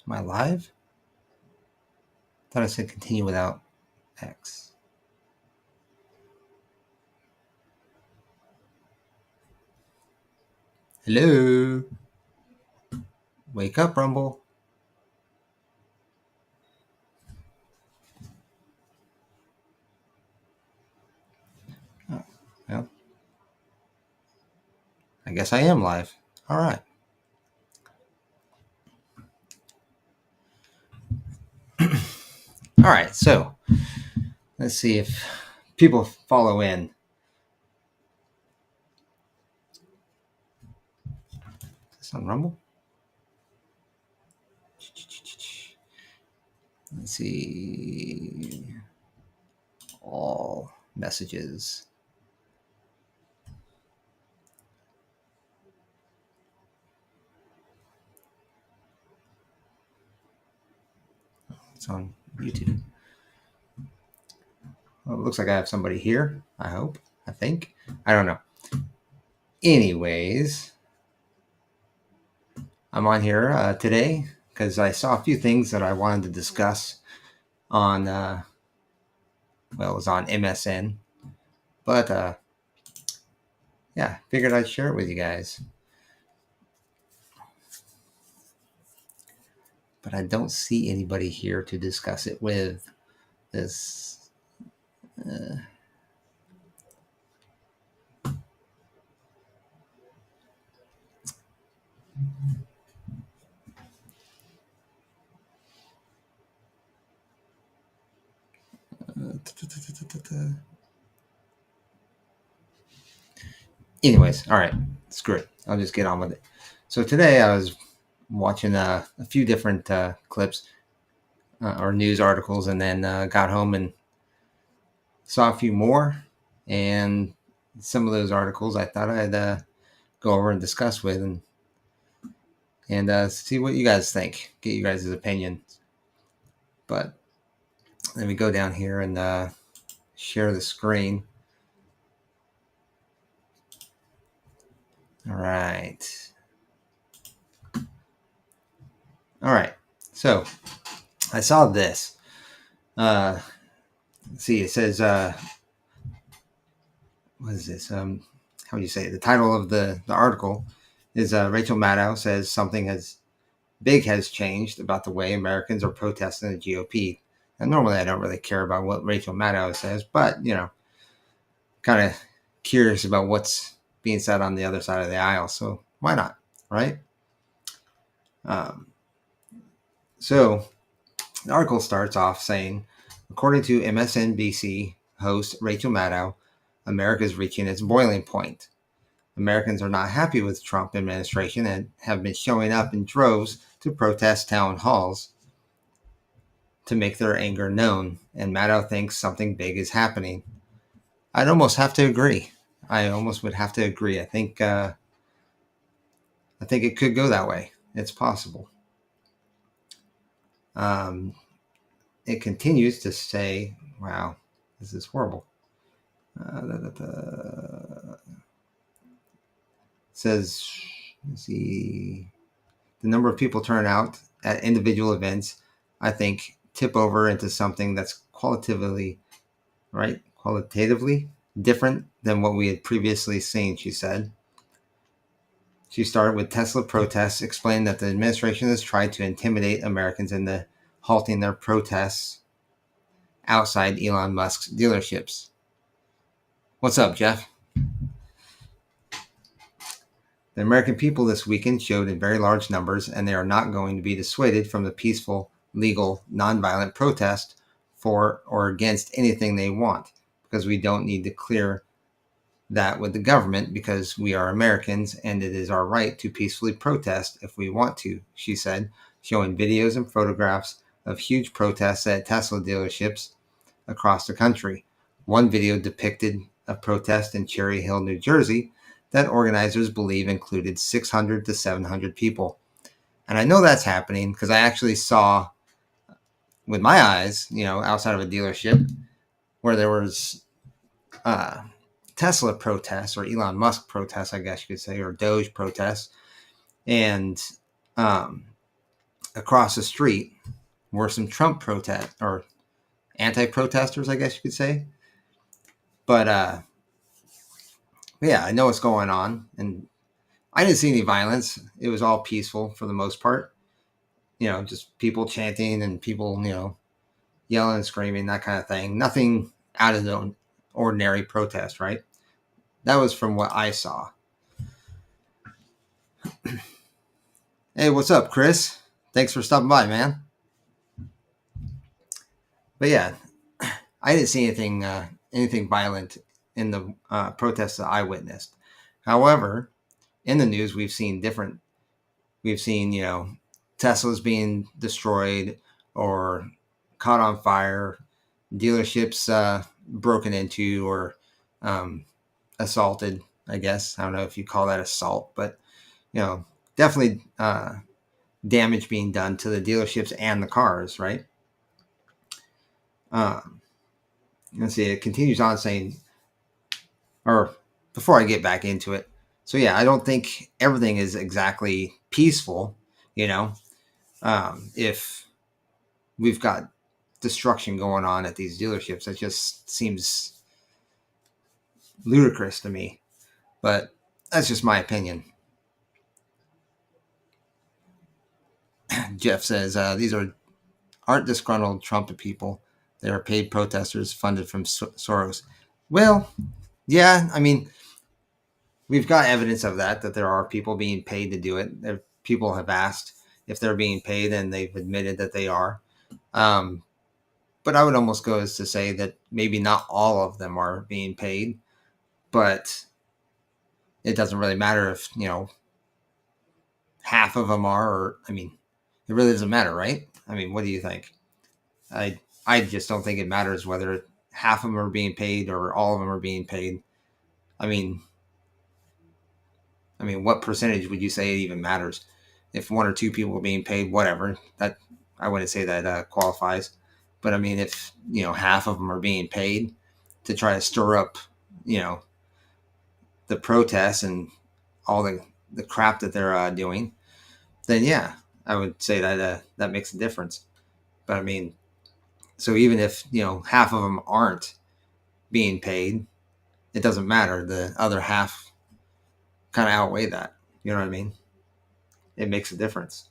Am I live? Thought I said continue without X. Hello? Wake up, Rumble. Oh, well, I guess I am live. All right. All right, so let's see if people follow in. Is this on Rumble? Let's see. All messages. It's on YouTube. Well, it looks like I have somebody here. I hope. I think. I don't know. Anyways, I'm on here today because I saw a few things that I wanted to discuss on, it was on MSN. But, yeah, figured I'd share it with you guys. But I don't see anybody here to discuss it with. This. Anyways, all right, screw it. I'll just get on with it. So today I was watching a few different clips or news articles, and then got home and saw a few more. And some of those articles I thought I'd go over and discuss with, and see what you guys think, get you guys' opinions. But let me go down here and share the screen. All right. So I saw this. Let's see, it says, what is this? How would you say it? The title of the article is Rachel Maddow says something big has changed about the way Americans are protesting the GOP. And normally I don't really care about what Rachel Maddow says, but, kind of curious about what's being said on the other side of the aisle. So why not, right? So the article starts off saying, according to MSNBC host Rachel Maddow, America is reaching its boiling point. Americans are not happy with the Trump administration and have been showing up in droves to protest town halls to make their anger known, and Maddow thinks something big is happening. I'd almost have to agree. I would have to agree. I think it could go that way. It's possible. It continues to say, wow, this is horrible. Says, let's see, the number of people turn out at individual events, I think, tip over into something that's qualitatively different than what we had previously seen, she said. She started with Tesla protests, explaining that the administration has tried to intimidate Americans into halting their protests outside Elon Musk's dealerships. What's up, Jeff? The American people this weekend showed in very large numbers, and they are not going to be dissuaded from the peaceful, legal, nonviolent protest for or against anything they want, because we don't need to clear that with the government, because we are Americans and it is our right to peacefully protest if we want to, she said, showing videos and photographs of huge protests at Tesla dealerships across the country. One video depicted a protest in Cherry Hill, New Jersey, that organizers believe included 600 to 700 people. And I know that's happening because I actually saw with my eyes, outside of a dealership where there was Tesla protests, or Elon Musk protests, I guess you could say, or Doge protests. And across the street were some Trump protest or anti-protesters, I guess you could say. But yeah, I know what's going on, and I didn't see any violence. It was all peaceful for the most part. Just people chanting and people, yelling and screaming, that kind of thing. Nothing out of the ordinary protest, right? That was from what I saw. Hey, what's up, Chris? Thanks for stopping by, man. But yeah, I didn't see anything violent in the protests that I witnessed. However, in the news, we've seen different. We've seen Teslas being destroyed or caught on fire, dealerships broken into or assaulted. I guess I don't know if you call that assault, but definitely damage being done to the dealerships and the cars, right? Let's see. It continues on saying, or before I get back into it. So yeah, I don't think everything is exactly peaceful. If we've got destruction going on at these dealerships, it just seems ludicrous to me. But that's just my opinion. Jeff says these aren't disgruntled trumpet people. They are paid protesters funded from Soros. Well, yeah, I mean, we've got evidence of that there are people being paid to do it. People have asked if they're being paid, and they've admitted that they are. But I would almost go as to say that maybe not all of them are being paid, but it doesn't really matter if, half of them are, or, I mean, it really doesn't matter, right? I mean, what do you think? I just don't think it matters whether half of them are being paid or all of them are being paid. I mean, what percentage would you say it even matters? If one or two people are being paid, whatever, that I wouldn't say that qualifies. But I mean, if half of them are being paid to try to stir up, the protests and all the crap that they're doing, then yeah, I would say that that makes a difference. But I mean, so even if half of them aren't being paid, it doesn't matter. The other half kind of outweigh that. You know what I mean? It makes a difference.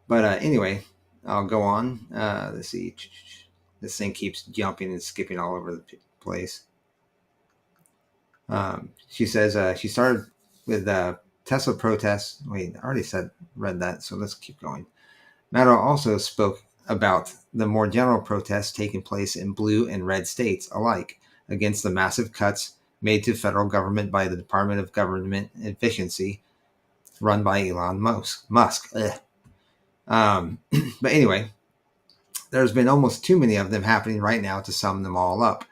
But anyway, I'll go on. Let's see. This thing keeps jumping and skipping all over the place. She says she started with Tesla protests. Wait, I already read that, so let's keep going. Maddow also spoke about the more general protests taking place in blue and red states alike against the massive cuts made to federal government by the Department of Government Efficiency, run by Elon Musk. But anyway, there's been almost too many of them happening right now to sum them all up,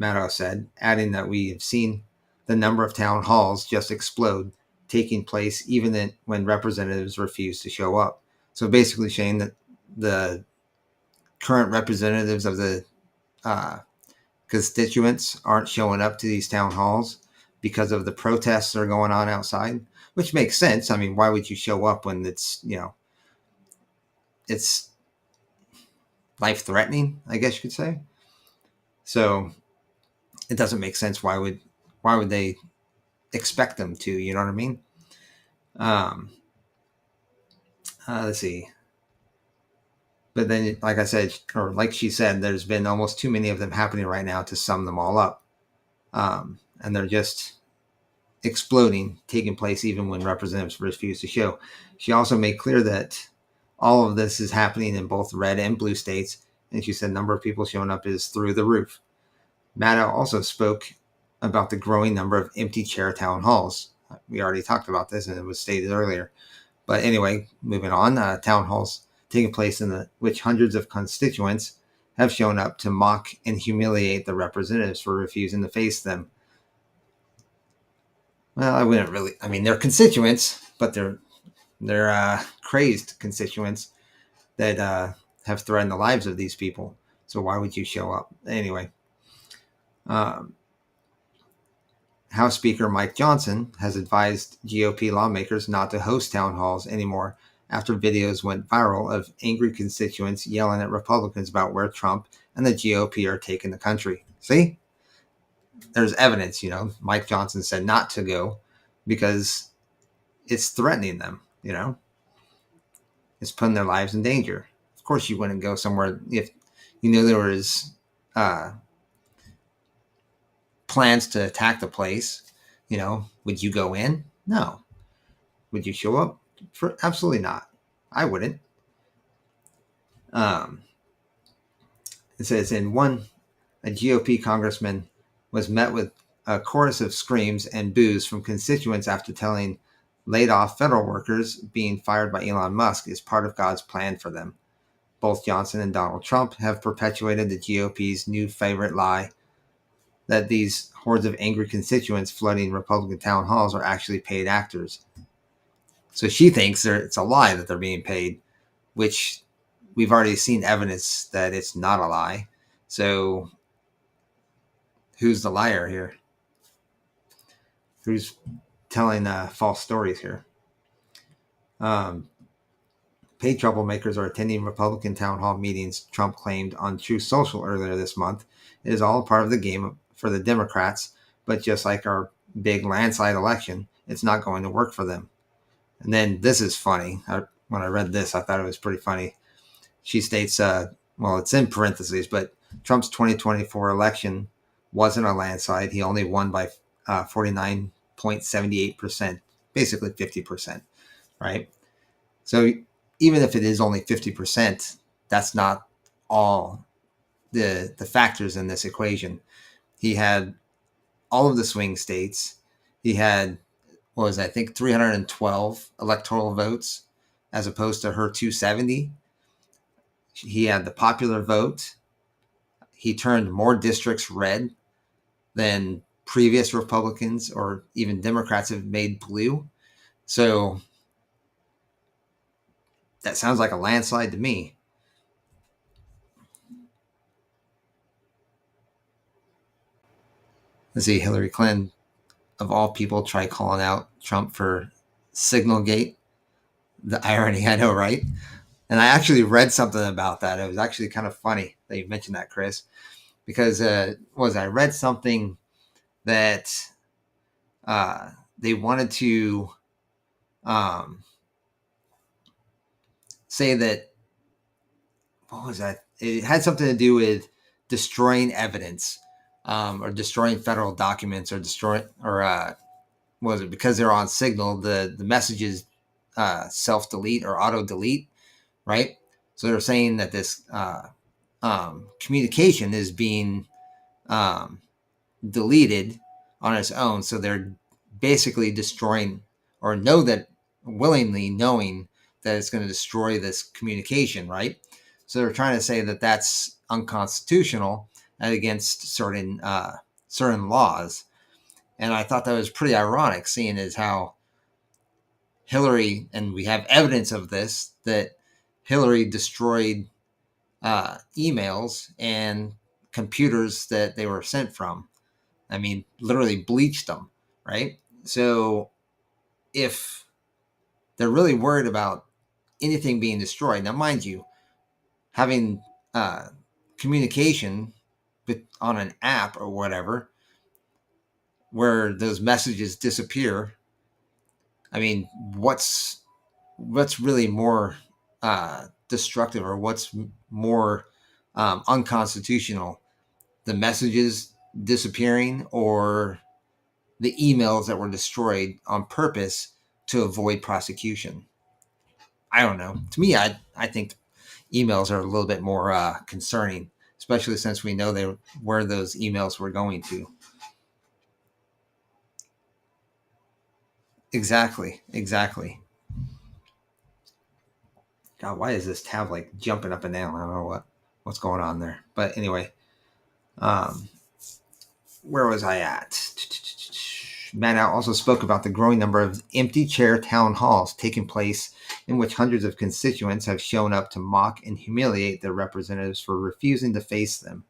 Maddow said, adding that we have seen the number of town halls just explode, taking place even when representatives refuse to show up. So basically saying that the current representatives of the constituents aren't showing up to these town halls because of the protests that are going on outside, which makes sense. I mean, why would you show up when it's life-threatening, I guess you could say? So it doesn't make sense. Why would they expect them to? You know what I mean? Let's see. But then, like I said, or like she said, there's been almost too many of them happening right now to sum them all up. And they're just exploding, taking place even when representatives refuse to show. She also made clear that all of this is happening in both red and blue states. And she said the number of people showing up is through the roof. Maddow also spoke about the growing number of empty chair town halls. We already talked about this, and it was stated earlier. But anyway, moving on, town halls taking place in which hundreds of constituents have shown up to mock and humiliate the representatives for refusing to face them. Well, I wouldn't really. I mean, they're constituents, but they're crazed constituents that have threatened the lives of these people. So why would you show up anyway? House Speaker Mike Johnson has advised GOP lawmakers not to host town halls anymore after videos went viral of angry constituents yelling at Republicans about where Trump and the GOP are taking the country. See? There's evidence, Mike Johnson said not to go because it's threatening them, It's putting their lives in danger. Of course you wouldn't go somewhere if you knew there was plans to attack the place. Would you go in? No. Would you show up? Absolutely not. I wouldn't. It says a GOP congressman was met with a chorus of screams and boos from constituents after telling laid off federal workers being fired by Elon Musk is part of God's plan for them. Both Johnson and Donald Trump have perpetuated the GOP's new favorite lie that these hordes of angry constituents flooding Republican town halls are actually paid actors. So she thinks it's a lie that they're being paid, which we've already seen evidence that it's not a lie. So who's the liar here? Who's telling false stories here? Paid troublemakers are attending Republican town hall meetings, Trump claimed on Truth Social earlier this month. It is all part of the game for the Democrats, but just like our big landslide election, it's not going to work for them. And then this is funny. When I read this, I thought it was pretty funny. She states, it's in parentheses, but Trump's 2024 election wasn't a landslide. He only won by 49.78%, basically 50%, right? So even if it is only 50%, that's not all the factors in this equation. He had all of the swing states. He had, 312 electoral votes as opposed to her 270. He had the popular vote. He turned more districts red than previous Republicans or even Democrats have made blue. So that sounds like a landslide to me. Let's see, Hillary Clinton, of all people, tried calling out Trump for Signalgate. The irony, I know, right? And I actually read something about that. It was actually kind of funny that you mentioned that, Chris, because I read something that they wanted to say that, what was that? It had something to do with destroying evidence or destroying federal documents or because they're on Signal, the messages self-delete or auto-delete, right? So they're saying that this communication is being deleted on its own. So they're basically destroying, or willingly knowing that it's going to destroy this communication, right? So they're trying to say that that's unconstitutional and against certain laws. And I thought that was pretty ironic, seeing as how Hillary, and we have evidence of this, that Hillary destroyed emails and computers that they were sent from. I mean, literally bleached them, right? So if they're really worried about anything being destroyed, now mind you, having communication on an app or whatever, where those messages disappear, I mean, what's really more destructive, or what's more unconstitutional? The messages disappearing or the emails that were destroyed on purpose to avoid prosecution? I don't know. To me, I think emails are a little bit more concerning, especially since we know where those emails were going to. Exactly. God, why is this tab like jumping up and down? I don't know what's going on there. But anyway, where was I at? Maddow also spoke about the growing number of empty chair town halls taking place in which hundreds of constituents have shown up to mock and humiliate their representatives for refusing to face them.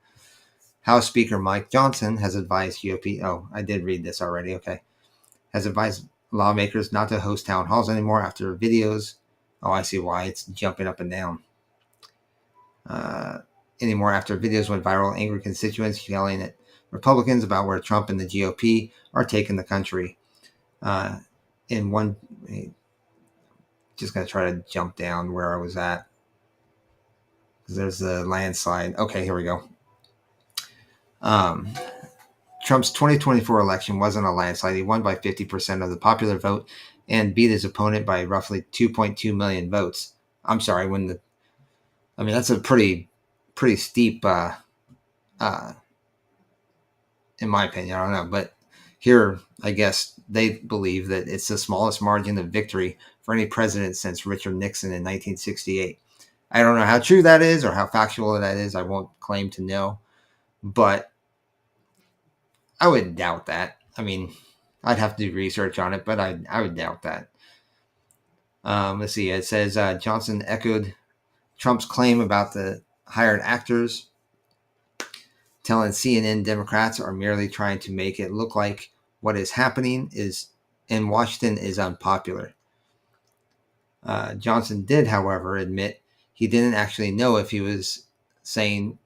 House Speaker Mike Johnson has advised GOP... Oh, I did read this already. Okay. Has advised lawmakers not to host town halls anymore after videos Oh, I see why it's jumping up and down. Anymore after videos went viral, angry constituents yelling at Republicans about where Trump and the GOP are taking the country. In one, just going to try to jump down where I was at. There's a landslide. Okay, here we go. Trump's 2024 election wasn't a landslide. He won by 50% of the popular vote and beat his opponent by roughly 2.2 million votes. I'm sorry, that's a pretty steep, in my opinion. I don't know, but here, I guess they believe that it's the smallest margin of victory for any president since Richard Nixon in 1968. I don't know how true that is or how factual that is. I won't claim to know, but I would doubt that. I mean, I'd have to do research on it, but I would doubt that. Let's see. It says Johnson echoed Trump's claim about the hired actors, telling CNN Democrats are merely trying to make it look like what is happening is in Washington is unpopular. Johnson did, however, admit he didn't actually know if he was saying,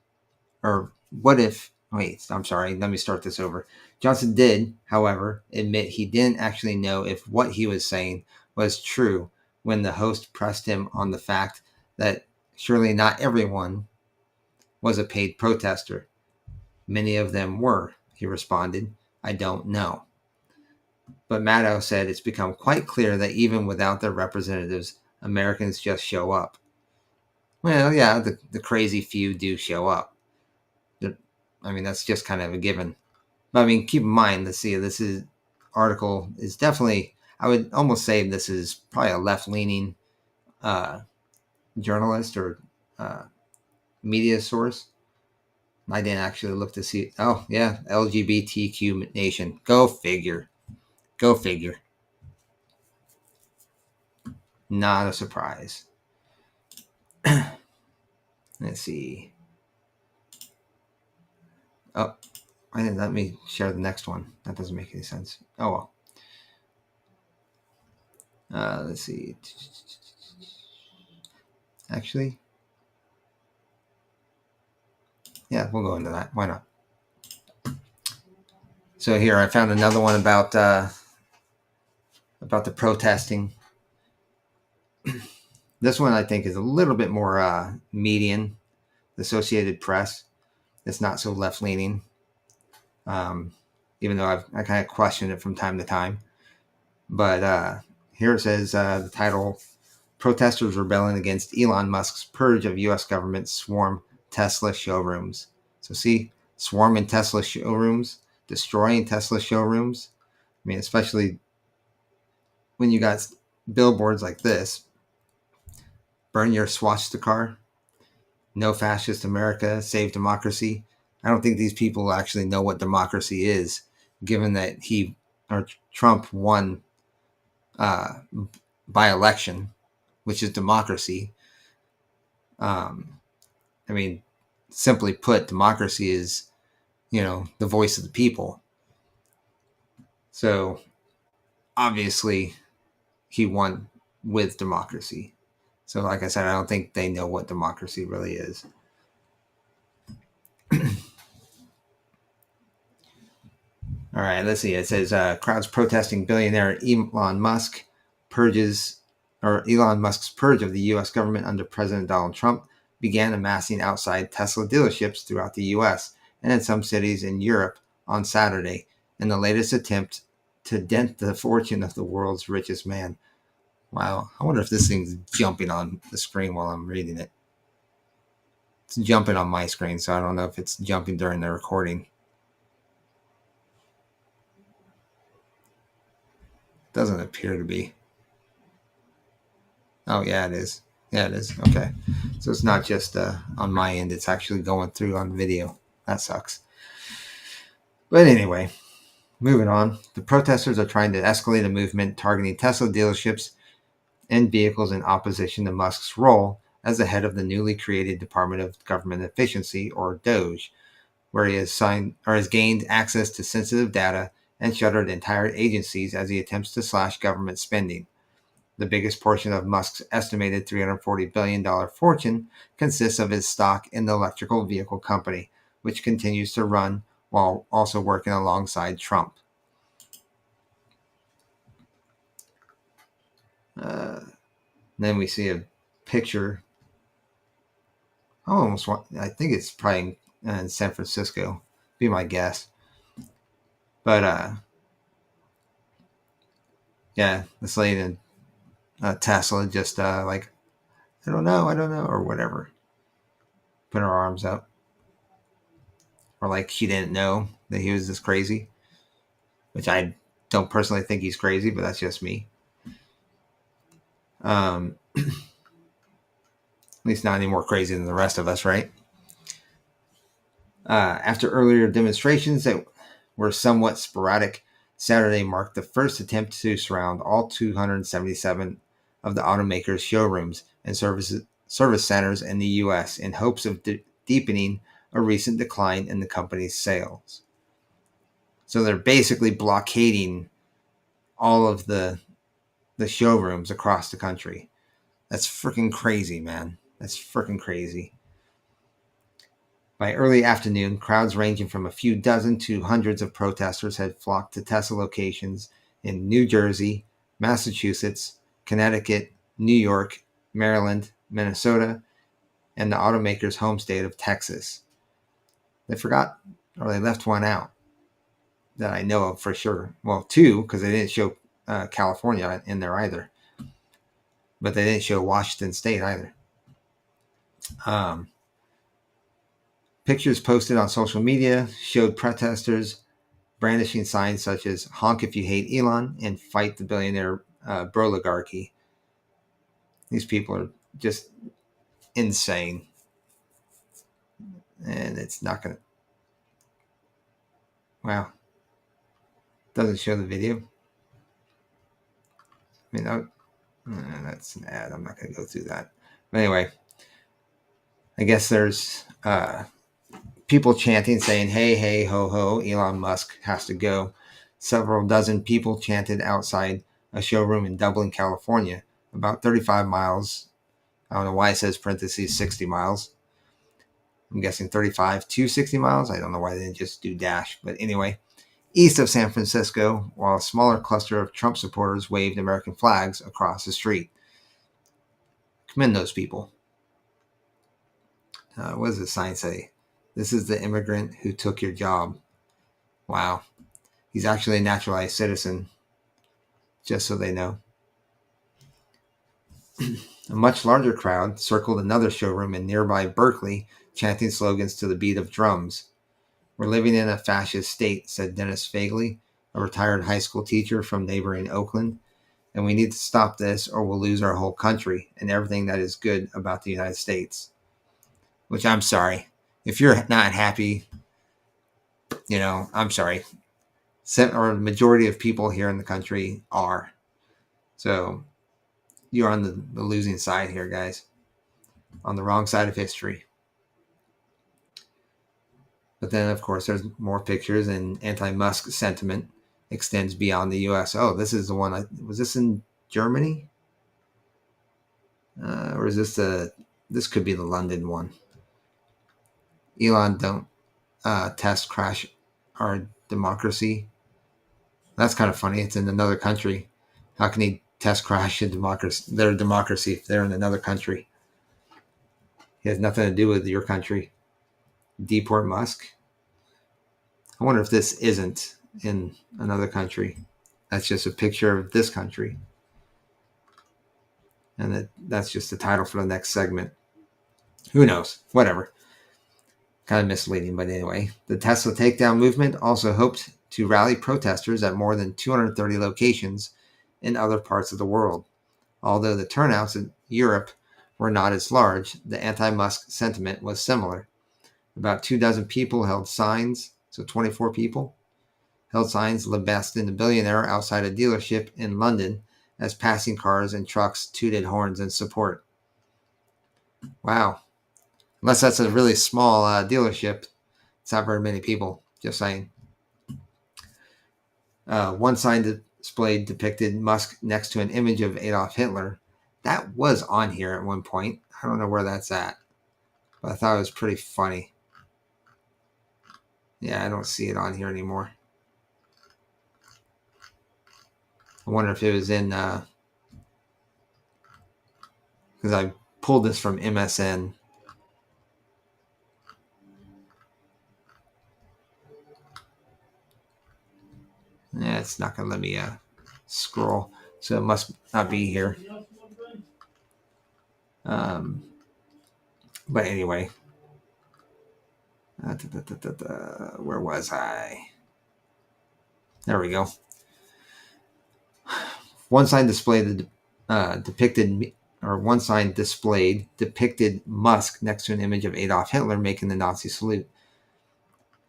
or what if, wait, I'm sorry, let me start this over. Johnson did, however, admit he didn't actually know if what he was saying was true when the host pressed him on the fact that surely not everyone was a paid protester. Many of them were, he responded. I don't know. But Maddow said it's become quite clear that even without their representatives, Americans just show up. Well, yeah, the crazy few do show up. I mean, that's just kind of a given. But I mean, keep in mind, this article is definitely, I would almost say this is probably a left-leaning journalist or media source. I didn't actually look to see. Oh, yeah, LGBTQ nation. Go figure. Go figure. Not a surprise. Let's see. Oh, I didn't let me share the next one. That doesn't make any sense. Oh, well. Let's see. Actually, yeah, we'll go into that. Why not? So here, I found another one about the protesting. This one I think is a little bit more median. The Associated Press. It's not so left leaning. Even though I kind of question it from time to time. But here it says the title: Protesters rebelling against Elon Musk's purge of U.S. government swarm Tesla showrooms. So see, swarming Tesla showrooms, destroying Tesla showrooms. I mean, especially when you got billboards like this: burn your swastika, no fascist America, save democracy. I don't think these people actually know what democracy is, given that Trump won by election, which is democracy. I mean, simply put, democracy is, the voice of the people. So obviously he won with democracy. So like I said, I don't think they know what democracy really is. All right, let's see. It says crowds protesting billionaire Elon Musk's purge of the U.S. government under President Donald Trump began amassing outside Tesla dealerships throughout the U.S. and in some cities in Europe on Saturday in the latest attempt to dent the fortune of the world's richest man. Wow, I wonder if this thing's jumping on the screen while I'm reading it. It's jumping on my screen, so I don't know if it's jumping during the recording. Doesn't appear to be. Oh, yeah, it is. Yeah, it is. Okay. So it's not just on my end. It's actually going through on video. That sucks. But anyway, moving on. The protesters are trying to escalate a movement targeting Tesla dealerships and vehicles in opposition to Musk's role as the head of the newly created Department of Government Efficiency, or DOGE, where he has gained access to sensitive data and shuttered entire agencies as he attempts to slash government spending. The biggest portion of Musk's estimated $340 billion fortune consists of his stock in the electrical vehicle company, which continues to run while also working alongside Trump. Then we see a picture. I think it's probably in San Francisco, be my guess. But yeah, this lady in Tesla just like, I don't know, or whatever. Put her arms up. Or like she didn't know that he was this crazy. Which I don't personally think he's crazy, but that's just me. At least not any more crazy than the rest of us, right? After earlier demonstrations that were somewhat sporadic, Saturday marked the first attempt to surround all 277 of the automaker's showrooms and service centers in the U.S. in hopes of deepening a recent decline in the company's sales. So they're basically blockading all of the showrooms across the country. That's freaking crazy, man. That's freaking crazy. By early afternoon, crowds ranging from a few dozen to hundreds of protesters had flocked to Tesla locations in New Jersey, Massachusetts, Connecticut, New York, Maryland, Minnesota, and the automaker's home state of Texas. They forgot, or they left one out that I know of for sure. Well, two, because they didn't show California in there either. But they didn't show Washington State either. Pictures posted on social media showed protesters brandishing signs such as "Honk if you hate Elon" and "Fight the billionaire broligarchy." These people are just insane. And it's not going to... Wow. Doesn't show the video. I mean, that's an ad. I'm not going to go through that. But anyway, I guess there's people chanting, saying, "Hey, hey, ho, ho, Elon Musk has to go." Several dozen people chanted outside a showroom in Dublin, California, about 35 miles. I don't know why it says parentheses 60 miles. I'm guessing 35 to 60 miles. I don't know why they didn't just do dash. But anyway, east of San Francisco, while a smaller cluster of Trump supporters waved American flags across the street. Commend those people. What does the sign say? "This is the immigrant who took your job." Wow. He's actually a naturalized citizen, just so they know. A much larger crowd circled another showroom in nearby Berkeley, chanting slogans to the beat of drums. "We're living in a fascist state," said Dennis Fagley, a retired high school teacher from neighboring Oakland, "and we need to stop this or we'll lose our whole country and everything that is good about the United States." Which, I'm sorry. If you're not happy, I'm sorry. Or the majority of people here in the country are. So you're on the losing side here, guys. On the wrong side of history. But then, of course, there's more pictures, and anti-Musk sentiment extends beyond the U.S. Oh, this is the one. Was this in Germany? Or is this could be the London one. "Elon, don't test crash our democracy." That's kind of funny. It's in another country. How can he test crash their democracy if they're in another country? He has nothing to do with your country. Deport Musk. I wonder if this isn't in another country. That's just a picture of this country. And that's just the title for the next segment. Who knows? Whatever. Kind of misleading, but anyway. The Tesla takedown movement also hoped to rally protesters at more than 230 locations in other parts of the world. Although the turnouts in Europe were not as large, the anti-Musk sentiment was similar. About 24 people held signs, lambasting the billionaire outside a dealership in London as passing cars and trucks tooted horns in support. Wow. Unless that's a really small dealership, it's not very many people, just saying. One sign displayed depicted Musk next to an image of Adolf Hitler. That was on here at one point. I don't know where that's at, but I thought it was pretty funny. Yeah, I don't see it on here anymore. I wonder if it was in, because I pulled this from MSN. Yeah, it's not going to let me scroll, so it must not be here. But anyway, where was I? There we go. One sign displayed depicted Musk next to an image of Adolf Hitler making the Nazi salute.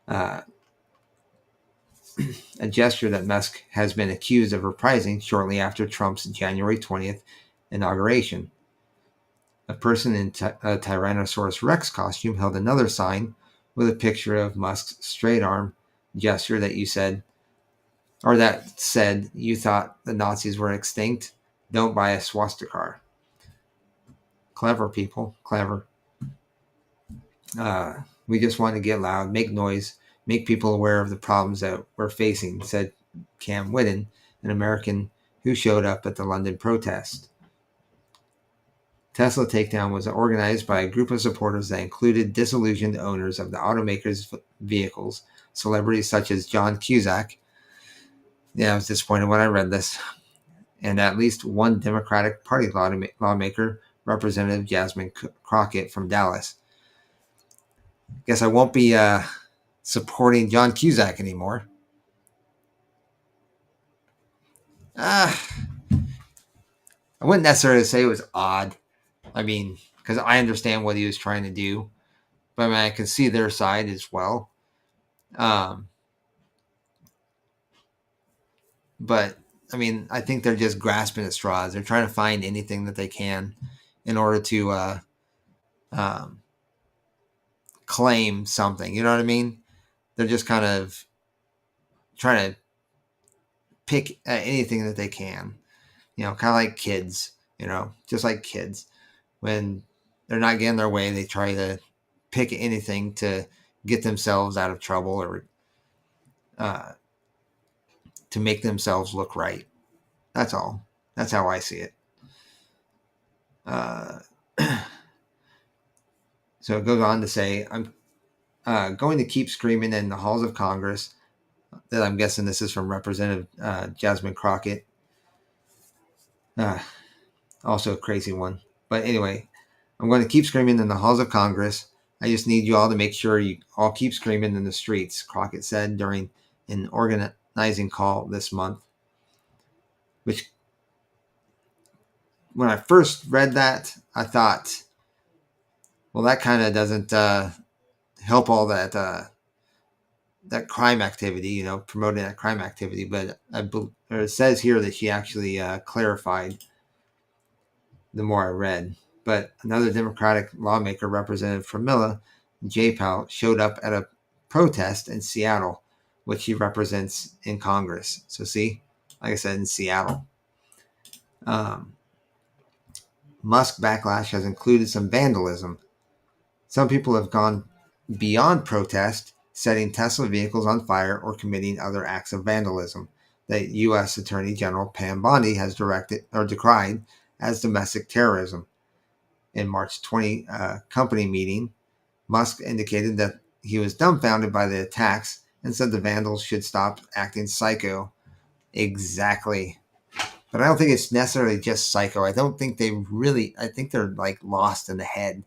A gesture that Musk has been accused of reprising shortly after Trump's January 20th inauguration. A person in a Tyrannosaurus Rex costume held another sign with a picture of Musk's straight arm gesture that said you thought the Nazis were extinct. Don't buy a swastika. Clever people, clever. We just want to get loud, make noise, make people aware of the problems that we're facing, said Cam Whiddon, an American who showed up at the London protest. Tesla takedown was organized by a group of supporters that included disillusioned owners of the automaker's vehicles, celebrities such as John Cusack. Yeah, I was disappointed when I read this. And at least one Democratic Party lawmaker, Representative Jasmine Crockett from Dallas. Guess I won't be supporting John Cusack anymore. I wouldn't necessarily say it was odd. I mean, because I understand what he was trying to do, but I mean, I can see their side as well. But I mean, I think they're just grasping at straws. They're trying to find anything that they can in order to claim something. You know what I mean? They're just kind of trying to pick anything that they can. You know, kind of like kids. You know, just like kids. When they're not getting their way, they try to pick anything to get themselves out of trouble or to make themselves look right. That's all. That's how I see it. So it goes on to say, I'm going to keep screaming in the halls of Congress. That I'm guessing this is from Representative Jasmine Crockett. Also a crazy one. But anyway, I'm going to keep screaming in the halls of Congress. I just need you all to make sure you all keep screaming in the streets, Crockett said during an organizing call this month. Which, when I first read that, I thought, well, that kind of doesn't help all that crime activity, you know, promoting that crime activity. But it says here that she actually clarified the more I read. But another Democratic lawmaker, Representative Pramila Jayapal, showed up at a protest in Seattle, which she represents in Congress. So see, like I said, in Seattle. Musk backlash has included some vandalism. Some people have gone beyond protest, setting Tesla vehicles on fire or committing other acts of vandalism that U.S. Attorney General Pam Bondi has decried as domestic terrorism. In March 20 company meeting, Musk indicated that he was dumbfounded by the attacks and said the vandals should stop acting psycho. Exactly. But I don't think it's necessarily just psycho. I think they're like lost in the head.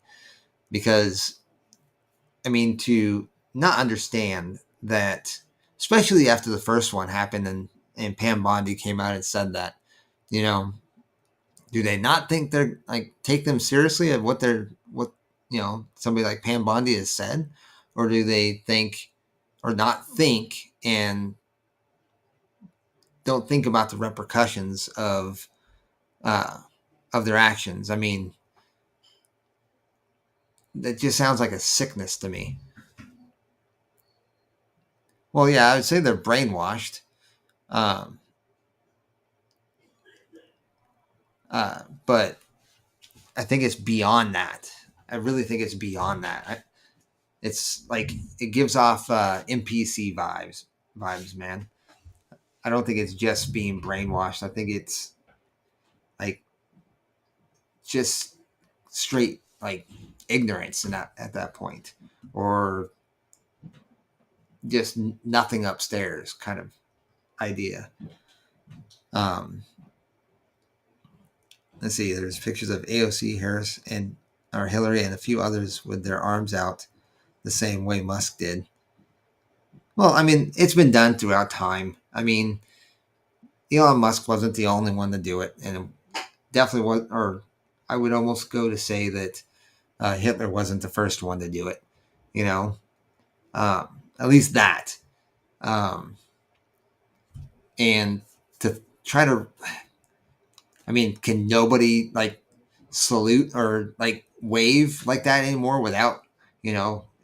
Because, I mean, to not understand that, especially after the first one happened and Pam Bondi came out and said that, you know, do they not think they're like take them seriously at what somebody like Pam Bondi has said, or do they think or not think and don't think about the repercussions of their actions? I mean, that just sounds like a sickness to me. Well, yeah, I would say they're brainwashed. But I think it's beyond that. I really think it's beyond that. It's like it gives off NPC vibes, man. I don't think it's just being brainwashed. I think it's like just straight like ignorance in at that point, or just nothing upstairs kind of idea. Um, let's see. There's pictures of AOC, Harris, and or Hillary, and a few others with their arms out, the same way Musk did. Well, I mean, it's been done throughout time. I mean, Elon Musk wasn't the only one to do it, and it definitely was. Or I would almost go to say that Hitler wasn't the first one to do it. You know, at least that. Um, and to try to, I mean, can nobody like salute or like wave like that anymore without,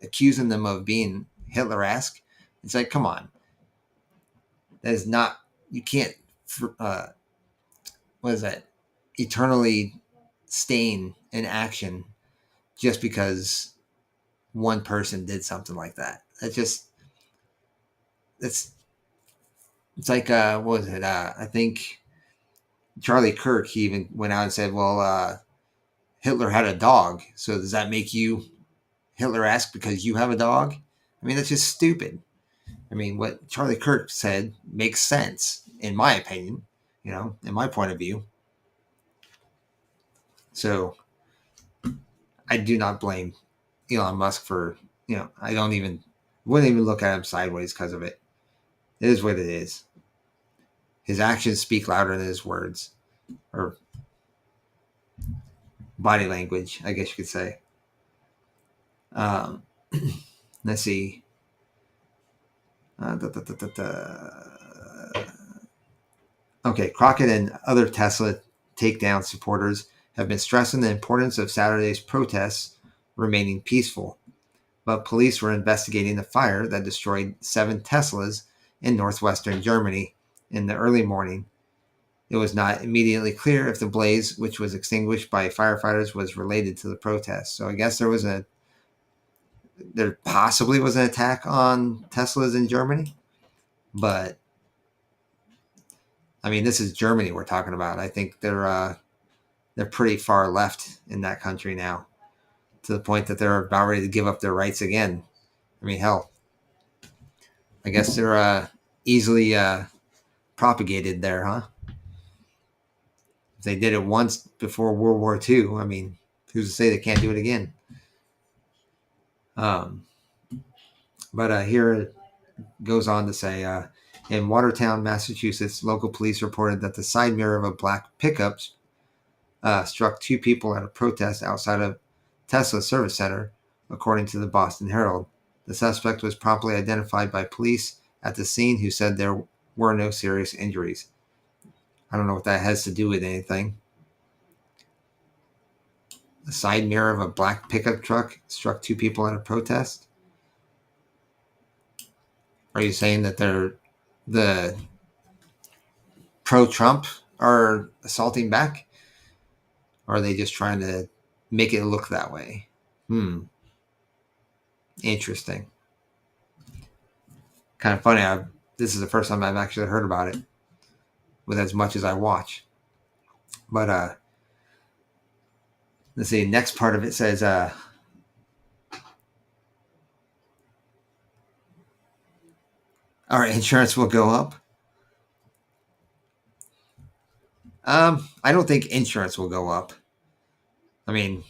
accusing them of being Hitler-esque? It's like, come on, that is not. You can't. Uh, what is that? Eternally stain an action just because one person did something like that. It's it's like what was it? I think Charlie Kirk, he even went out and said, "Well, Hitler had a dog, so does that make you Hitler-esque because you have a dog?" I mean, that's just stupid. I mean, what Charlie Kirk said makes sense in my opinion. In my point of view. So I do not blame Elon Musk for, I wouldn't even look at him sideways because of it. It is what it is. His actions speak louder than his words, or body language, I guess you could say. Um, let's see. Okay, Crockett and other Tesla takedown supporters have been stressing the importance of Saturday's protests remaining peaceful, but police were investigating the fire that destroyed 7 Teslas in northwestern Germany in the early morning. It was not immediately clear if the blaze, which was extinguished by firefighters, was related to the protests. So I guess there possibly was an attack on Teslas in Germany, but I mean, this is Germany we're talking about. I think they're pretty far left in that country now, to the point that they're about ready to give up their rights again. I mean, hell, I guess they're easily propagated there, huh? If they did it once before World War II, I mean, who's to say they can't do it again? But here it goes on to say, in Watertown, Massachusetts, local police reported that the side mirror of a black pickup struck 2 people at a protest outside of Tesla Service Center, according to the Boston Herald. The suspect was promptly identified by police at the scene, who said there were no serious injuries. I don't know what that has to do with anything. The side mirror of a black pickup truck struck 2 people at a protest? Are you saying that the pro-Trump are assaulting back? Or are they just trying to make it look that way? Interesting. Kind of funny. This is the first time I've actually heard about it, with as much as I watch. But let's see. Next part of it says, all right, insurance will go up. I don't think insurance will go up. I mean,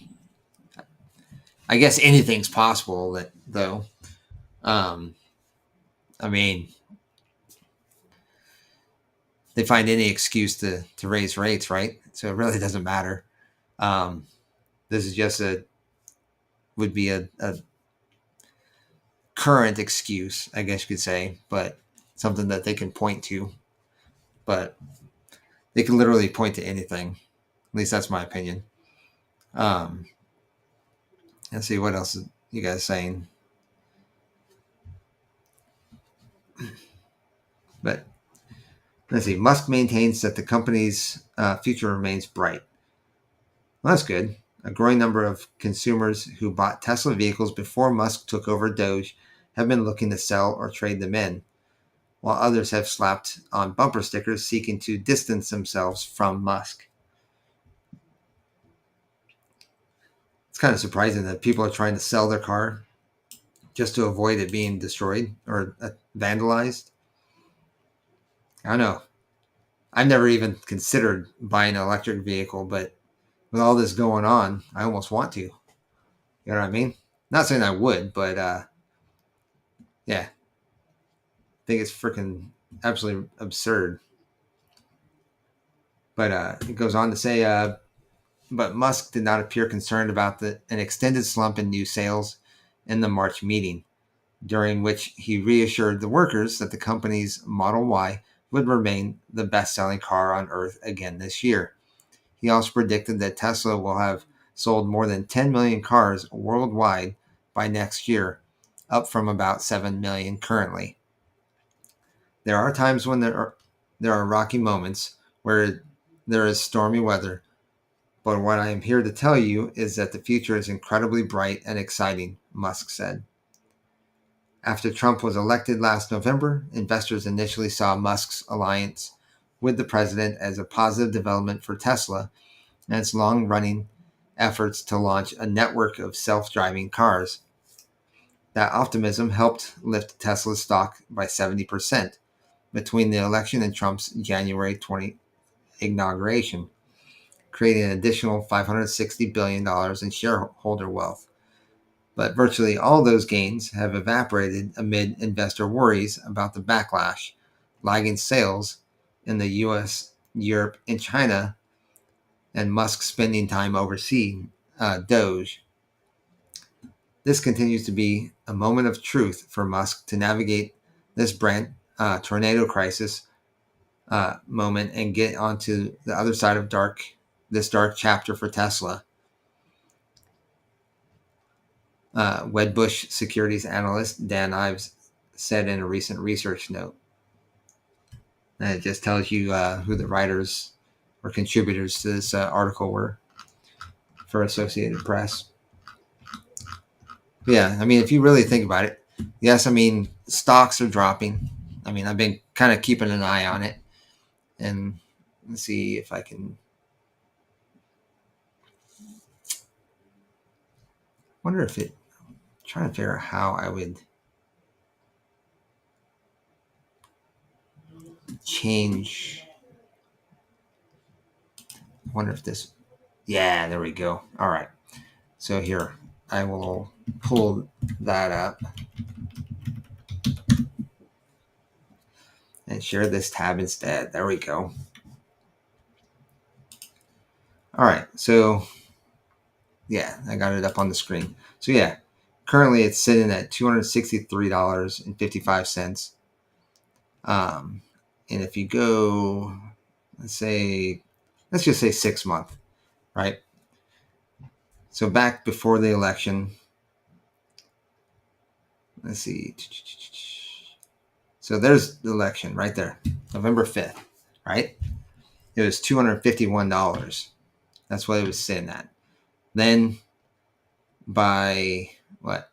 I guess anything's possible, though. I mean, they find any excuse to raise rates, right? So it really doesn't matter. This is just would be a current excuse, I guess you could say, but something that they can point to. But they can literally point to anything. At least that's my opinion. Let's see, what else are you guys saying? But Let's see. Musk maintains that the company's future remains bright. Well, that's good. A growing number of consumers who bought Tesla vehicles before Musk took over Doge have been looking to sell or trade them in, while others have slapped on bumper stickers seeking to distance themselves from Musk. It's kind of surprising that people are trying to sell their car just to avoid it being destroyed or vandalized. I don't know. I've never even considered buying an electric vehicle, but with all this going on, I almost want to. You know what I mean? Not saying I would, but yeah, I think it's freaking absolutely absurd. But it goes on to say, but Musk did not appear concerned about an extended slump in new sales in the March meeting, during which he reassured the workers that the company's Model Y would remain the best-selling car on Earth again this year. He also predicted that Tesla will have sold more than 10 million cars worldwide by next year, up from about 7 million currently. There are times when there are rocky moments where there is stormy weather, but what I am here to tell you is that the future is incredibly bright and exciting, Musk said. After Trump was elected last November, investors initially saw Musk's alliance with the president as a positive development for Tesla and its long-running efforts to launch a network of self-driving cars. That optimism helped lift Tesla's stock by 70% between the election and Trump's January 20 inauguration, creating an additional $560 billion in shareholder wealth. But virtually all those gains have evaporated amid investor worries about the backlash, lagging sales in the US, Europe, and China, and Musk spending time overseeing Doge. This continues to be a moment of truth for Musk to navigate this Brent tornado crisis moment and get onto the other side of this dark chapter for Tesla. Wedbush securities analyst Dan Ives said in a recent research note. And it just tells you who the writers or contributors to this article were for Associated Press. Yeah, I mean, if you really think about it, yes, I mean, stocks are dropping. I mean, I've been kind of keeping an eye on it. And let's see if I can. Wonder if it. Trying to figure out how I would change. I wonder if this. Yeah, there we go. All right. So here, I will pull that up and share this tab instead. There we go. All right. So yeah, I got it up on the screen. So yeah, currently it's sitting at $263.55. And if you go, let's just say 6 month, right? So back before the election, let's see. So there's the election right there, November 5th, right? It was $251. That's what it was sitting at. Then by what?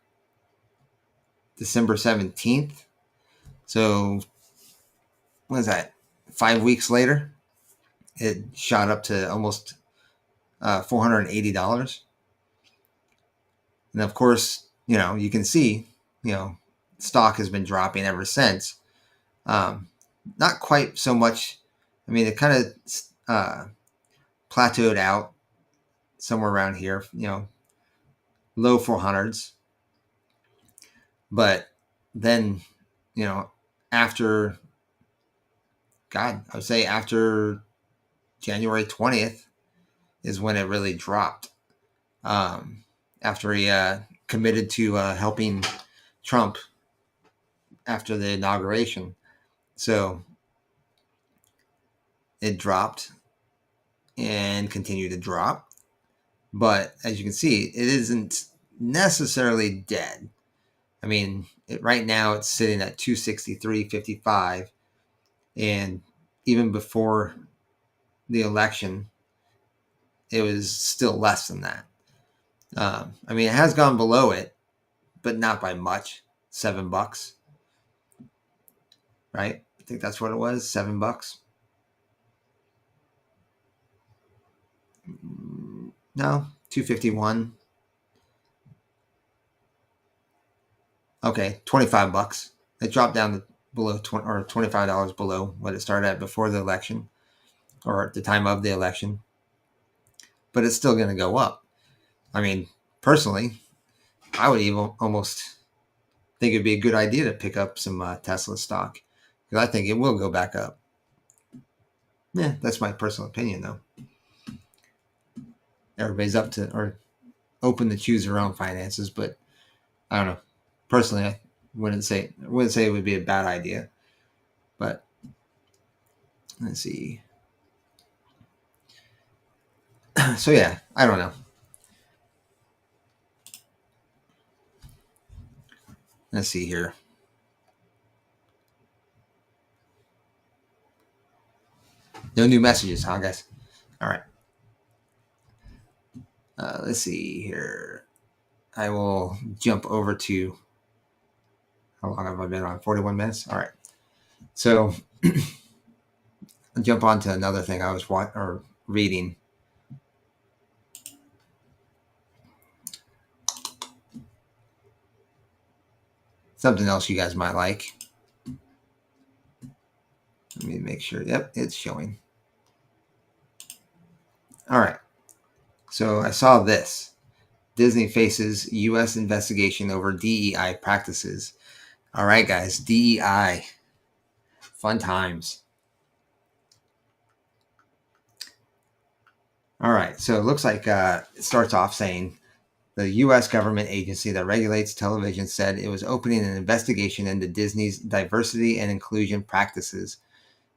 December 17th. So what is that? 5 weeks later, it shot up to almost $480. And of course, you can see, stock has been dropping ever since. Not quite so much. I mean, it kind of plateaued out somewhere around here, low 400s. But then, after, I would say after January 20th is when it really dropped. After he committed to helping Trump after the inauguration. So it dropped and continued to drop. But as you can see, it isn't necessarily dead. I mean, right now it's sitting at 263.55. And even before the election, it was still less than that. I mean, it has gone below it, but not by much. $7, right? I think that's what it was. $7. No, 251. Okay, $25. It dropped down to below $25 below what it started at before the election, or at the time of the election. But it's still going to go up. I mean, personally, I would even almost think it'd be a good idea to pick up some Tesla stock, because I think it will go back up. Yeah, that's my personal opinion, though. Everybody's up to or open to choose their own finances, but I don't know. Personally, I wouldn't say it would be a bad idea. But let's see. So yeah, I don't know. Let's see here. No new messages, huh, guys? All right. Let's see here. I will jump over to, how long have I been on? 41 minutes. All right. So I'll jump on to another thing I was reading. Something else you guys might like. Let me make sure. Yep, it's showing. All right. So I saw this. Disney faces U.S. investigation over DEI practices. All right, guys. DEI. Fun times. All right. So it looks like it starts off saying the U.S. government agency that regulates television said it was opening an investigation into Disney's diversity and inclusion practices,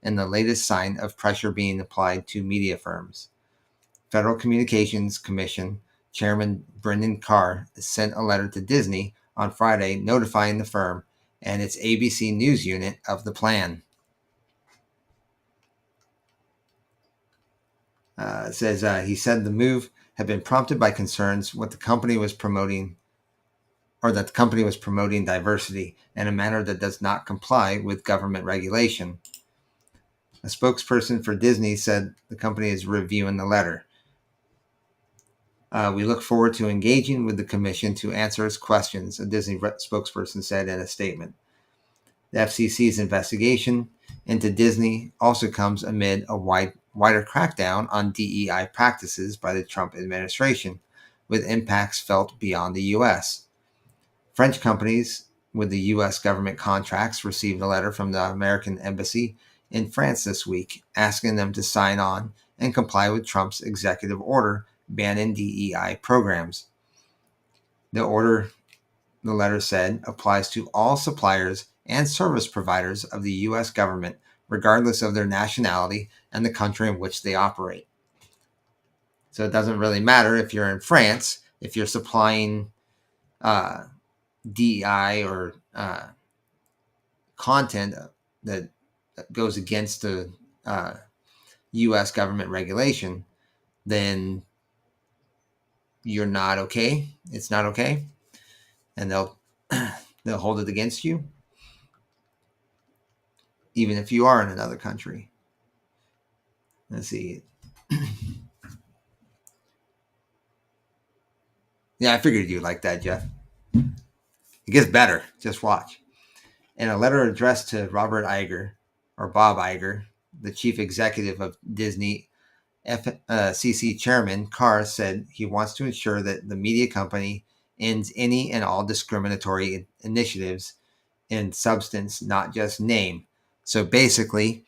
and the latest sign of pressure being applied to media firms. Federal Communications Commission Chairman Brendan Carr sent a letter to Disney on Friday notifying the firm and its ABC News unit of the plan. It says he said the move had been prompted by concerns what the company was promoting, or that the company was promoting diversity in a manner that does not comply with government regulation. A spokesperson for Disney said the company is reviewing the letter. We look forward to engaging with the commission to answer its questions, a Disney spokesperson said in a statement. The FCC's investigation into Disney also comes amid a wider crackdown on DEI practices by the Trump administration, with impacts felt beyond the U.S. French companies with the U.S. government contracts received a letter from the American embassy in France this week, asking them to sign on and comply with Trump's executive order banning DEI programs. The order, the letter said, applies to all suppliers and service providers of the U.S. government, regardless of their nationality and the country in which they operate. So it doesn't really matter if you're in France, if you're supplying DEI or content that goes against the U.S. government regulation, then you're not okay. It's not okay, and they'll hold it against you, even if you are in another country. Let's see. Yeah, I figured you'd like that, Jeff. It gets better. Just watch. In a letter addressed to Robert Iger, or Bob Iger, the chief executive of Disney, FCC chairman Carr said he wants to ensure that the media company ends any and all discriminatory initiatives in substance, not just name. So basically,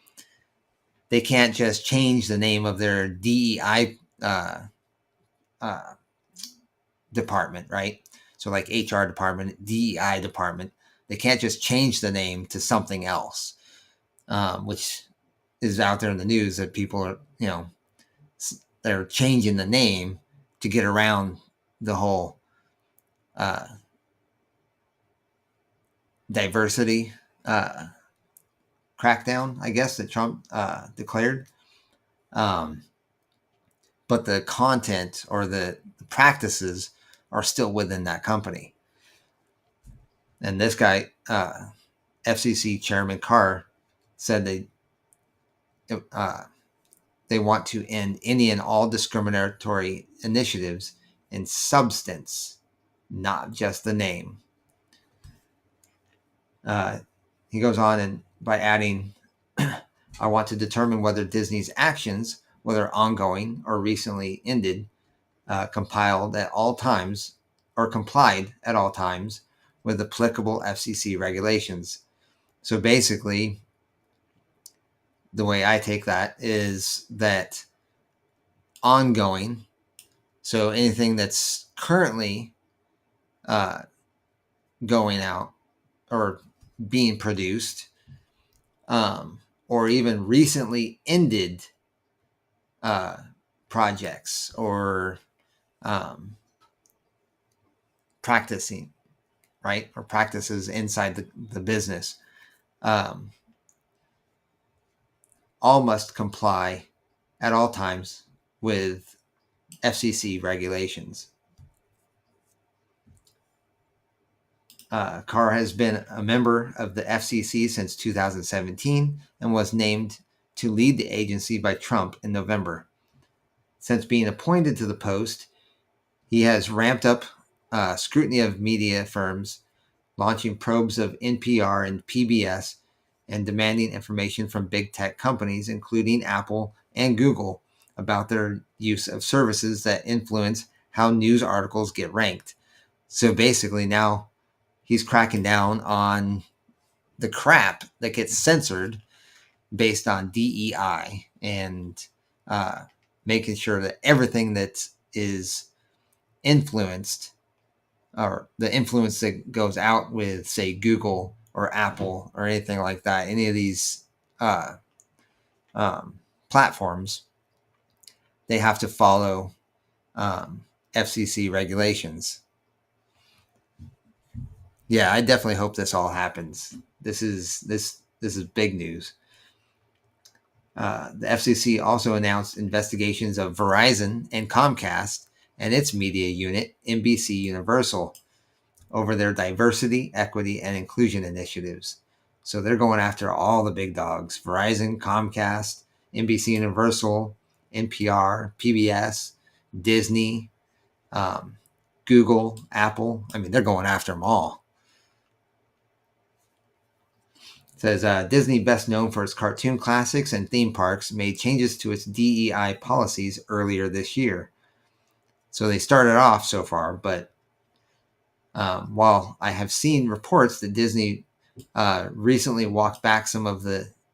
they can't just change the name of their DEI department, right? So like HR department, DEI department, they can't just change the name to something else, which is out there in the news that people are, they're changing the name to get around the whole diversity crackdown, I guess, that Trump declared. But the content or the practices are still within that company. And this guy, FCC Chairman Carr, said they want to end any and all discriminatory initiatives in substance, not just the name. He goes on and by adding, I want to determine whether Disney's actions, whether ongoing or recently ended, complied at all times with applicable FCC regulations. So basically, the way I take that is that ongoing, so anything that's currently going out or being produced, or even recently ended projects or practicing, right? Or practices inside the business, all must comply at all times with FCC regulations. Carr has been a member of the FCC since 2017 and was named to lead the agency by Trump in November. Since being appointed to the post, he has ramped up scrutiny of media firms, launching probes of NPR and PBS, and demanding information from big tech companies, including Apple and Google, about their use of services that influence how news articles get ranked. So basically now he's cracking down on the crap that gets censored based on DEI and making sure that everything that is influenced, or the influence that goes out with, say, Google or Apple or anything like that, any of these platforms, they have to follow FCC regulations. Yeah, I definitely hope this all happens. This is big news. The FCC also announced investigations of Verizon and Comcast and its media unit, NBC Universal, over their diversity, equity, and inclusion initiatives. So they're going after all the big dogs: Verizon, Comcast, NBC Universal, NPR, PBS, Disney, Google, Apple. I mean, they're going after them all. It says Disney, best known for its cartoon classics and theme parks, made changes to its DEI policies earlier this year. So they started off so far, but while I have seen reports that Disney recently walked back some of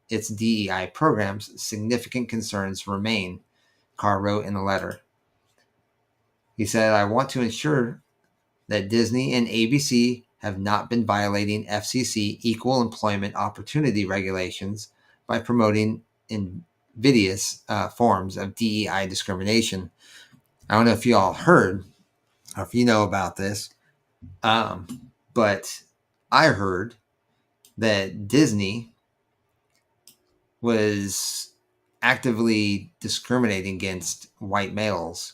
its DEI programs, significant concerns remain, Carr wrote in a letter. He said, I want to ensure that Disney and ABC have not been violating FCC equal employment opportunity regulations by promoting invidious forms of DEI discrimination. I don't know if you all heard or if you know about this, but I heard that Disney was actively discriminating against white males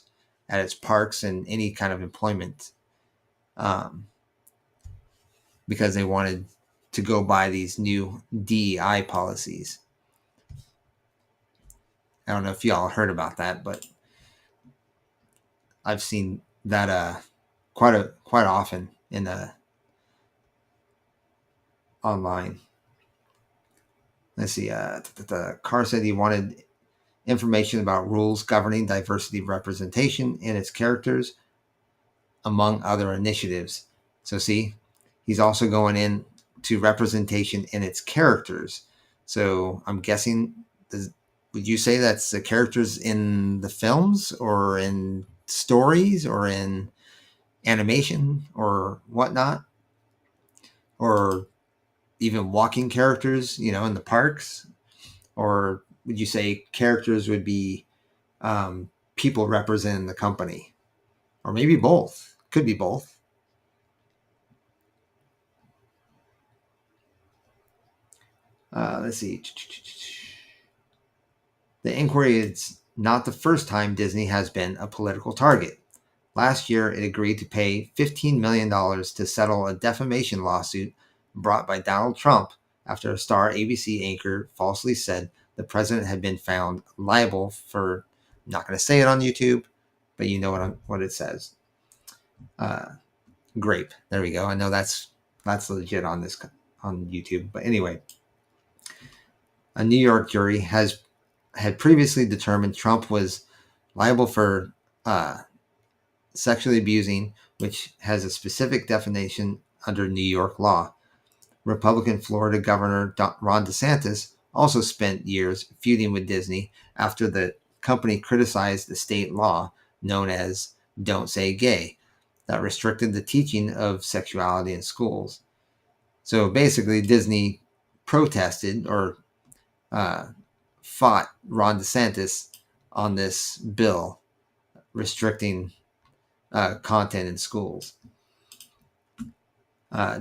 at its parks and any kind of employment, because they wanted to go by these new DEI policies. I don't know if y'all heard about that, but I've seen that quite often in the online. Let's see. Carr said he wanted information about rules governing diversity representation in its characters, among other initiatives. So see, he's also going in to representation in its characters. So I'm guessing, would you say that's the characters in the films or in stories or in animation or whatnot? Or even walking characters, in the parks? Or would you say characters would be people representing the company? Or maybe both. Could be both. Let's see. The inquiry is not the first time Disney has been a political target. Last year, it agreed to pay $15 million to settle a defamation lawsuit brought by Donald Trump after a Star ABC anchor falsely said the president had been found liable for, I'm not going to say it on YouTube, but you know what it says. Grape. There we go. I know that's legit on YouTube. But anyway, a New York jury had previously determined Trump was liable for sexually abusing, which has a specific definition under New York law. Republican Florida Governor Ron DeSantis also spent years feuding with Disney after the company criticized the state law known as Don't Say Gay that restricted the teaching of sexuality in schools. So basically, Disney protested or fought Ron DeSantis on this bill restricting content in schools.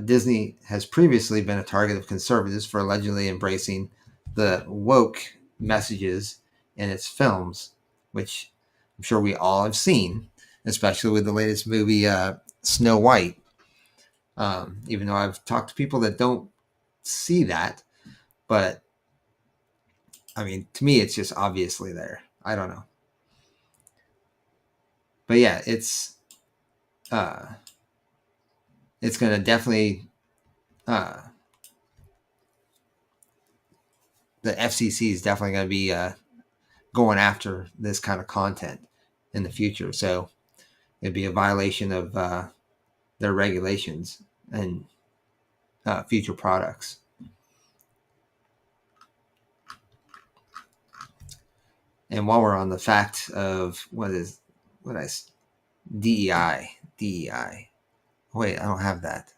Disney has previously been a target of conservatives for allegedly embracing the woke messages in its films, which I'm sure we all have seen, especially with the latest movie, Snow White. Even though I've talked to people that don't see that, but I mean, to me, it's just obviously there. I don't know. But yeah, it's going to definitely, the FCC is definitely going to be going after this kind of content in the future. So it'd be a violation of their regulations and future products. And while we're on the fact of DEI. Wait, I don't have that.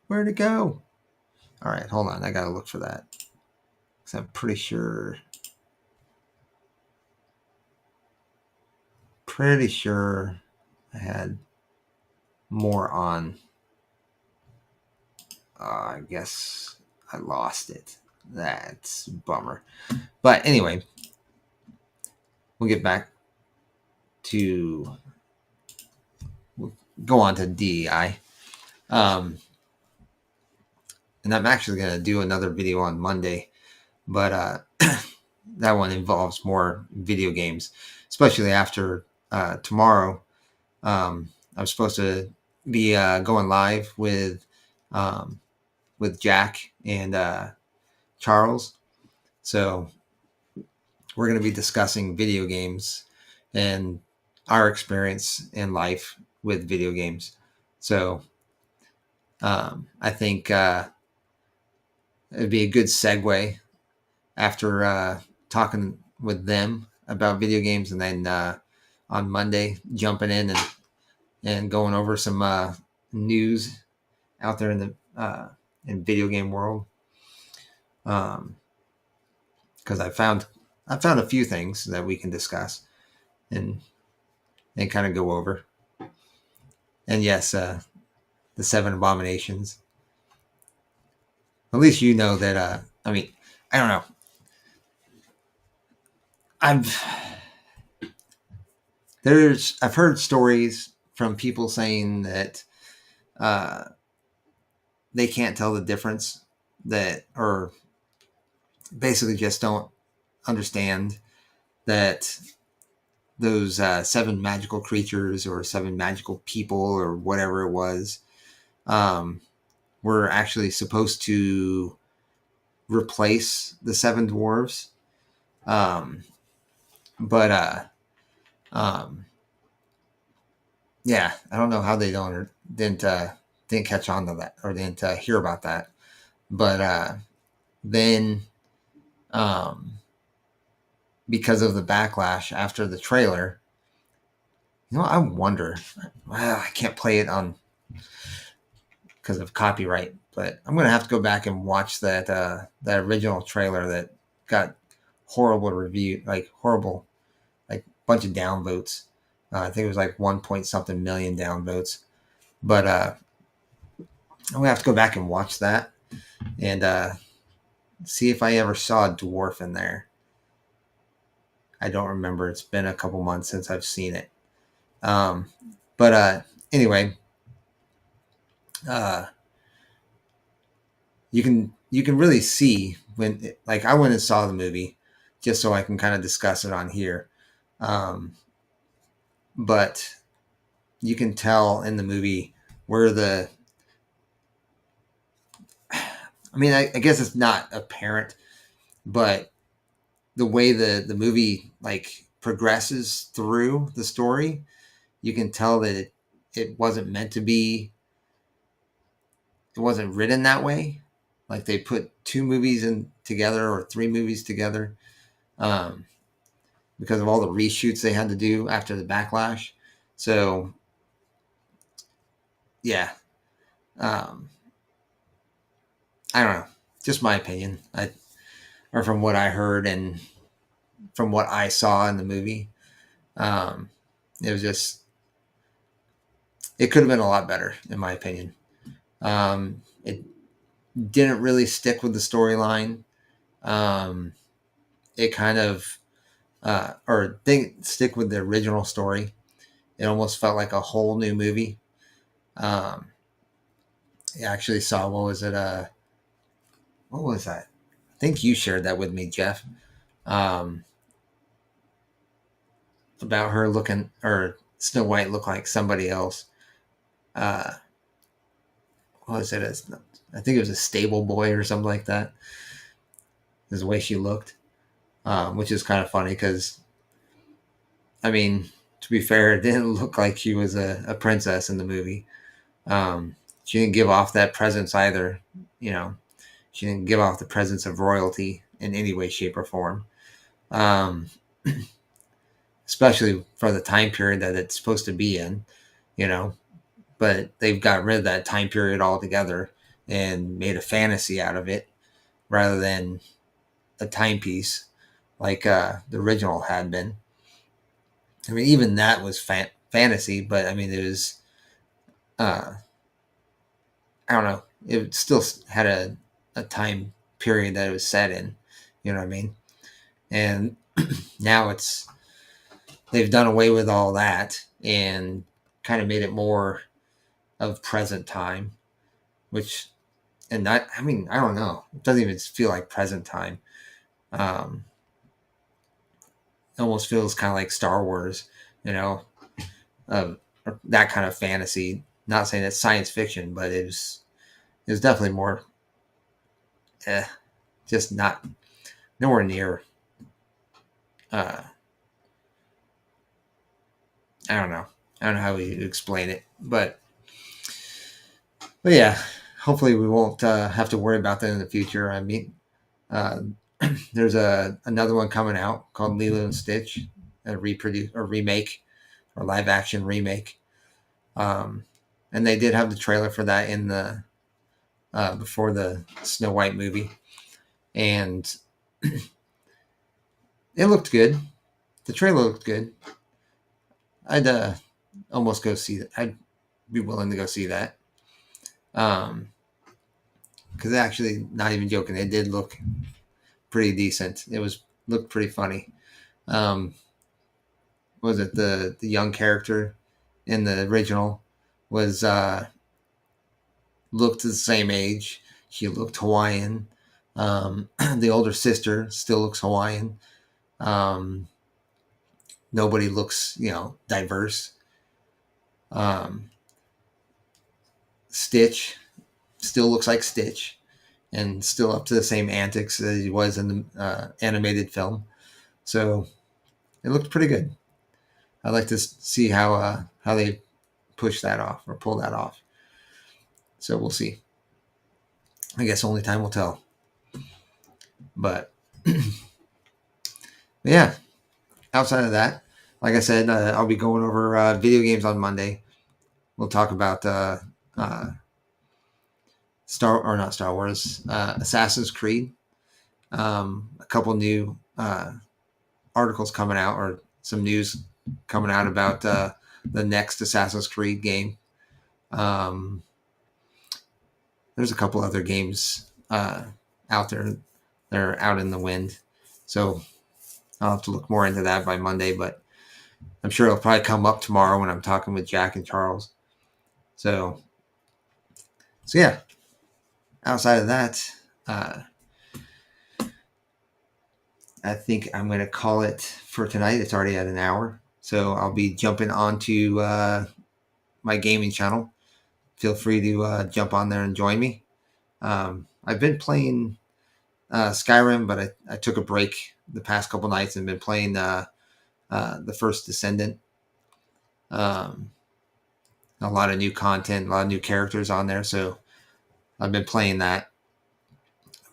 Where'd it go? All right, hold on. I got to look for that. Because I'm pretty sure I had more on. I guess I lost it. That's a bummer. But anyway, we'll get back to, we'll go on to DEI. And I'm actually going to do another video on Monday, but that one involves more video games, especially after tomorrow. I'm supposed to be going live with Jack and Charles. So we're going to be discussing video games and our experience in life with video games. So I think it'd be a good segue after talking with them about video games, and then on Monday jumping in and going over some news out there in the in video game world. Because I found a few things that we can discuss and kind of go over. And yes, the 7 abominations. At least you know that. I mean, I don't know. I've heard stories from people saying that they can't tell the difference, or basically just don't understand that those 7 magical creatures or 7 magical people or whatever it was were actually supposed to replace the 7 dwarves. Yeah, I don't know how they didn't catch on to that, or didn't hear about that. But then because of the backlash after the trailer, I wonder. Well, I can't play it on because of copyright, but I'm gonna have to go back and watch that original trailer that got horrible review, like horrible, like bunch of downvotes. I think it was like 1 point something million downvotes. But I'm gonna have to go back and watch that and see if I ever saw a dwarf in there. I don't remember. It's been a couple months since I've seen it. Um, but anyway, uh, you can really see when like I went and saw the movie just so I can kind of discuss it on here. Um, but you can tell in the movie where I guess it's not apparent, but the way the movie like progresses through the story, you can tell that it wasn't meant to be. It wasn't written that way. Like they put two movies in together or three movies together, um, because of all the reshoots they had to do after the backlash. So yeah, um, I don't know. Just my opinion, or from what I heard and from what I saw in the movie, um, it was just it could have been a lot better in my opinion. It didn't really stick with the storyline. Um, it kind of or didn't stick with the original story. It almost felt like a whole new movie. Um, I actually saw what was that? I think you shared that with me, Jeff. Um, about her looking or Snow White looked like somebody else. Uh, what was it? I think it was a stable boy or something like that. Is the way she looked, which is kind of funny because I mean, to be fair, it didn't look like she was a princess in the movie. She didn't give off that presence either. You know, she didn't give off the presence of royalty in any way, shape, or form. Um, especially for the time period that it's supposed to be in, you know. But they've got rid of that time period altogether and made a fantasy out of it rather than a timepiece like the original had been. I mean, even that was fantasy, but I mean, it was, uh, I don't know, it still had a time period that it was set in, you know what I mean? And now they've done away with all that and kind of made it more of present time, which, and that, I mean, I don't know, it doesn't even feel like present time. Um, it almost feels kind of like Star Wars, you know, um, that kind of fantasy. Not saying it's science fiction, but it was definitely more, eh, just not nowhere near. Uh, I don't know. I don't know how we explain it, but yeah. Hopefully, we won't have to worry about that in the future. I mean, uh, there's another one coming out called Lilo and Stitch, a reproduce or remake or live action remake. Um, and they did have the trailer for that in the before the Snow White movie, and it looked good. The trailer looked good. I'd almost go see that. I'd be willing to go see that. Because actually, not even joking, it did look pretty decent. It was looked pretty funny. Um, was it the young character in the original was looked the same age. She looked Hawaiian. The older sister still looks Hawaiian. Um, nobody looks, diverse. Um, Stitch still looks like Stitch and still up to the same antics as he was in the animated film. So it looked pretty good. I'd like to see how they push that off or pull that off. So we'll see. I guess only time will tell. But yeah, outside of that, like I said, I'll be going over video games on Monday. We'll talk about not Star Wars, Assassin's Creed. A couple new articles coming out or some news coming out about the next Assassin's Creed game. There's a couple other games out there. they're out in the wind. So I'll have to look more into that by Monday, but I'm sure it'll probably come up tomorrow when I'm talking with Jack and Charles. So yeah, outside of that, I think I'm going to call it for tonight. It's already at an hour. So I'll be jumping onto my gaming channel. Feel free to jump on there and join me. I've been playing Skyrim, but I took a break the past couple nights and been playing the First Descendant. A lot of new content, a lot of new characters on there. So I've been playing that.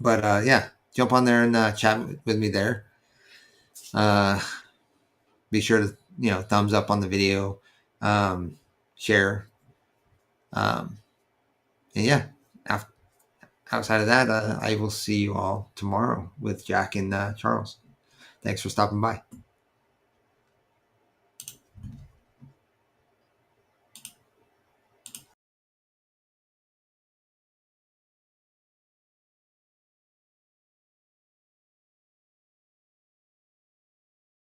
But yeah, jump on there and chat with me there. Be sure to thumbs up on the video, share, and yeah. Outside of that, I will see you all tomorrow with Jack and Charles. Thanks for stopping by.